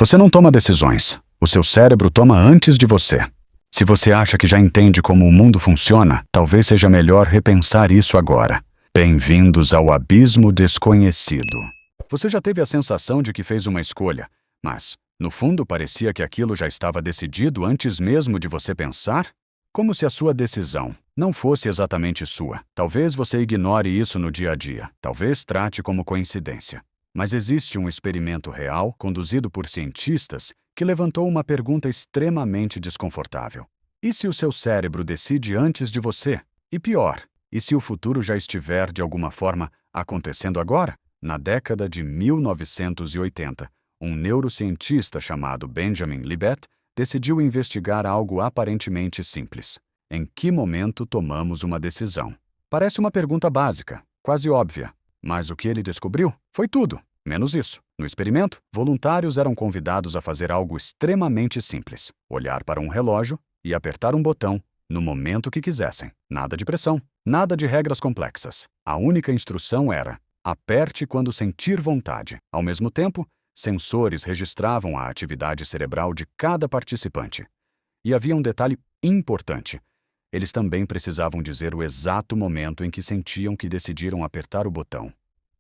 Você não toma decisões. O seu cérebro toma antes de você. Se você acha que já entende como o mundo funciona, talvez seja melhor repensar isso agora. Bem-vindos ao abismo desconhecido. Você já teve a sensação de que fez uma escolha, mas, no fundo, parecia que aquilo já estava decidido antes mesmo de você pensar? Como se a sua decisão não fosse exatamente sua. Talvez você ignore isso no dia a dia. Talvez trate como coincidência. Mas existe um experimento real, conduzido por cientistas, que levantou uma pergunta extremamente desconfortável. E se o seu cérebro decide antes de você? E pior, e se o futuro já estiver, de alguma forma, acontecendo agora? Na década de 1980, um neurocientista chamado Benjamin Libet decidiu investigar algo aparentemente simples. Em que momento tomamos uma decisão? Parece uma pergunta básica, quase óbvia. Mas o que ele descobriu foi tudo, menos isso. No experimento, voluntários eram convidados a fazer algo extremamente simples: olhar para um relógio e apertar um botão no momento que quisessem. Nada de pressão, nada de regras complexas. A única instrução era: aperte quando sentir vontade. Ao mesmo tempo, sensores registravam a atividade cerebral de cada participante. E havia um detalhe importante: eles também precisavam dizer o exato momento em que sentiam que decidiram apertar o botão.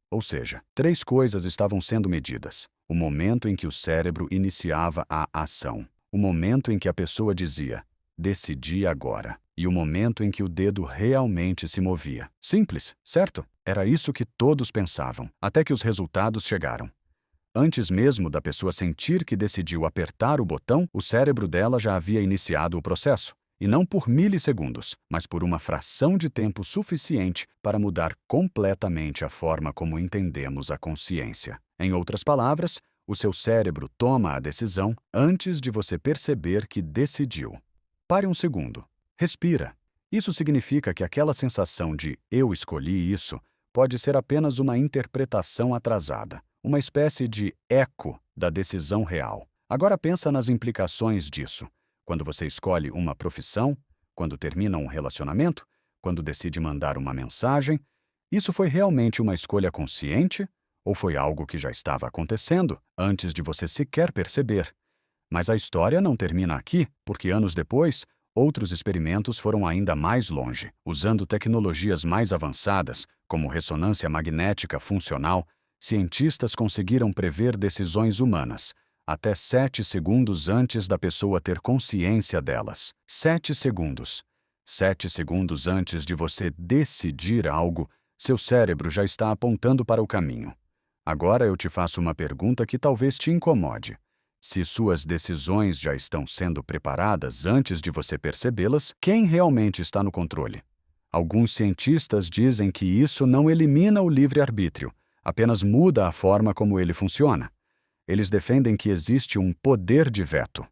Ou seja, 3 coisas estavam sendo medidas: o momento em que o cérebro iniciava a ação, o momento em que a pessoa dizia, decidi agora, e o momento em que o dedo realmente se movia. Simples, certo? Era isso que todos pensavam, até que os resultados chegaram. Antes mesmo da pessoa sentir que decidiu apertar o botão, o cérebro dela já havia iniciado o processo. E não por milissegundos, mas por uma fração de tempo suficiente para mudar completamente a forma como entendemos a consciência. Em outras palavras, o seu cérebro toma a decisão antes de você perceber que decidiu. Pare um segundo. Respira. Isso significa que aquela sensação de "eu escolhi isso" pode ser apenas uma interpretação atrasada, uma espécie de eco da decisão real. Agora pensa nas implicações disso. Quando você escolhe uma profissão, quando termina um relacionamento, quando decide mandar uma mensagem, isso foi realmente uma escolha consciente ou foi algo que já estava acontecendo antes de você sequer perceber? Mas a história não termina aqui, porque anos depois, outros experimentos foram ainda mais longe. Usando tecnologias mais avançadas, como ressonância magnética funcional, cientistas conseguiram prever decisões humanas até 7 segundos antes da pessoa ter consciência delas. 7 segundos. 7 segundos antes de você decidir algo, seu cérebro já está apontando para o caminho. Agora eu te faço uma pergunta que talvez te incomode. Se suas decisões já estão sendo preparadas antes de você percebê-las, quem realmente está no controle? Alguns cientistas dizem que isso não elimina o livre-arbítrio, apenas muda a forma como ele funciona. Eles defendem que existe um poder de veto.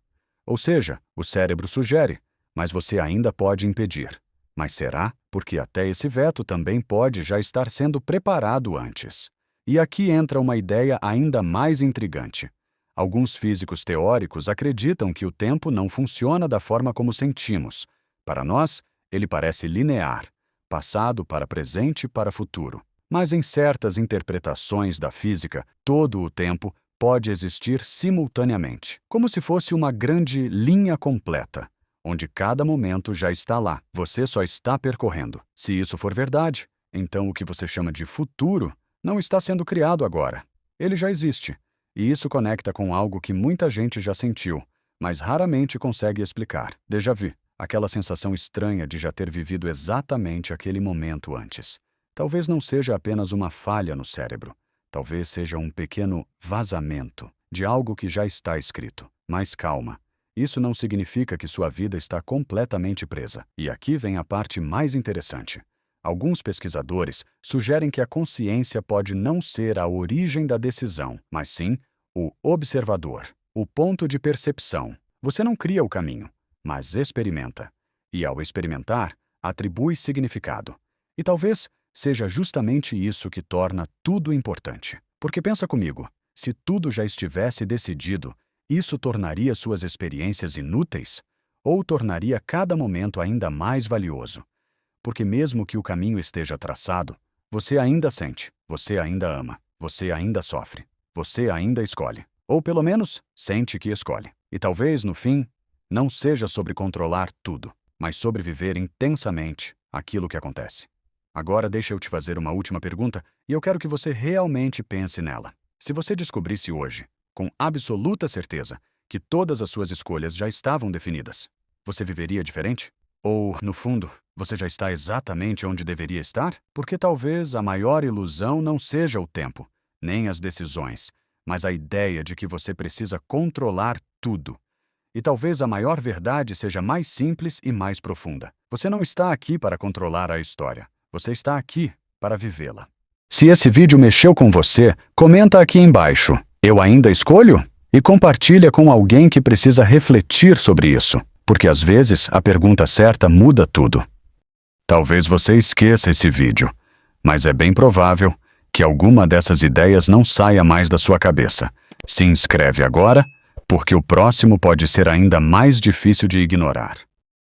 Ou seja, o cérebro sugere, mas você ainda pode impedir. Mas será? Porque até esse veto também pode já estar sendo preparado antes. E aqui entra uma ideia ainda mais intrigante. Alguns físicos teóricos acreditam que o tempo não funciona da forma como sentimos. Para nós, ele parece linear, passado para presente para futuro. Mas em certas interpretações da física, todo o tempo pode existir simultaneamente, como se fosse uma grande linha completa, onde cada momento já está lá, você só está percorrendo. Se isso for verdade, então o que você chama de futuro não está sendo criado agora. Ele já existe, e isso conecta com algo que muita gente já sentiu, mas raramente consegue explicar. Déjà vu, aquela sensação estranha de já ter vivido exatamente aquele momento antes. Talvez não seja apenas uma falha no cérebro. Talvez seja um pequeno vazamento de algo que já está escrito. Mas calma, isso não significa que sua vida está completamente presa. E aqui vem a parte mais interessante. Alguns pesquisadores sugerem que a consciência pode não ser a origem da decisão, mas sim o observador, o ponto de percepção. Você não cria o caminho, mas experimenta. E ao experimentar, atribui significado. E talvez seja justamente isso que torna tudo importante. Porque pensa comigo, se tudo já estivesse decidido, isso tornaria suas experiências inúteis? Ou tornaria cada momento ainda mais valioso? Porque mesmo que o caminho esteja traçado, você ainda sente, você ainda ama, você ainda sofre, você ainda escolhe. Ou pelo menos, sente que escolhe. E talvez, no fim, não seja sobre controlar tudo, mas sobre viver intensamente aquilo que acontece. Agora deixa eu te fazer uma última pergunta e eu quero que você realmente pense nela. Se você descobrisse hoje, com absoluta certeza, que todas as suas escolhas já estavam definidas, você viveria diferente? Ou, no fundo, você já está exatamente onde deveria estar? Porque talvez a maior ilusão não seja o tempo, nem as decisões, mas a ideia de que você precisa controlar tudo. E talvez a maior verdade seja mais simples e mais profunda. Você não está aqui para controlar a história. Você está aqui para vivê-la. Se esse vídeo mexeu com você, comenta aqui embaixo. Eu ainda escolho? E compartilha com alguém que precisa refletir sobre isso, porque às vezes a pergunta certa muda tudo. Talvez você esqueça esse vídeo, mas é bem provável que alguma dessas ideias não saia mais da sua cabeça. Se inscreve agora, porque o próximo pode ser ainda mais difícil de ignorar.